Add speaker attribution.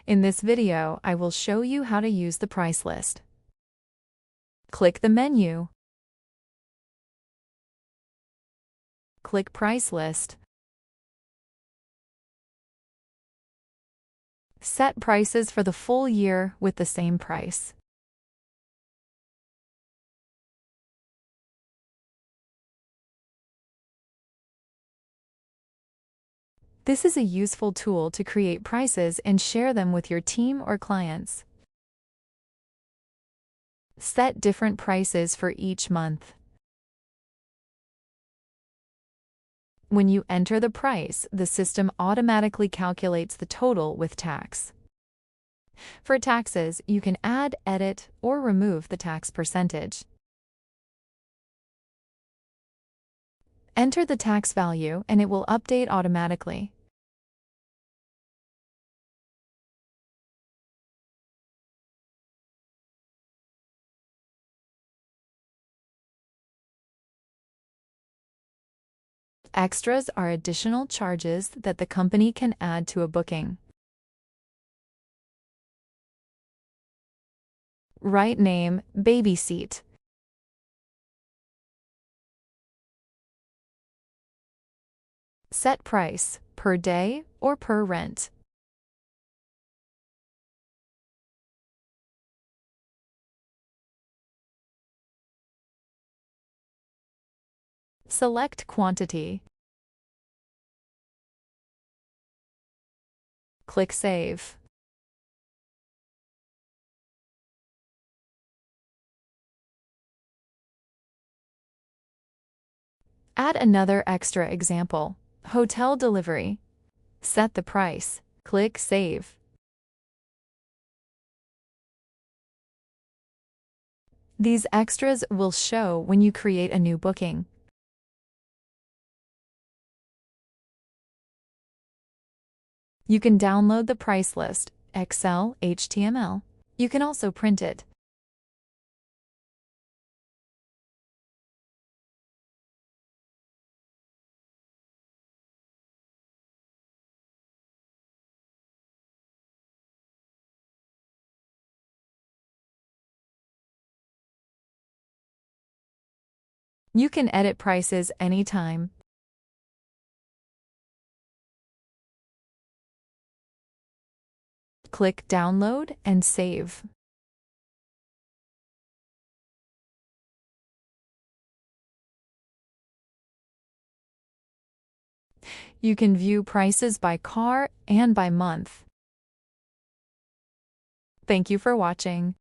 Speaker 1: In this video, I will show you how to use the price list. Click the menu. Click Price List. Set prices for the full year with the same price. This is a useful tool to create prices and share them with your team or clients. Set different prices for each month. When you enter the price, the system automatically calculates the total with tax. For taxes, you can add, edit, or remove the tax percentage. Enter the tax value and it will update automatically. Extras are additional charges that the company can add to a booking. Right name, baby seat. Set price, per day or per rent. Select quantity. Click Save. Add another extra example. Hotel delivery. Set the price. Click Save. These extras will show when you create a new booking. You can download the price list, Excel, HTML. You can also print it. You can edit prices anytime. Click Download and Save. You can view prices by car and by month. Thank you for watching.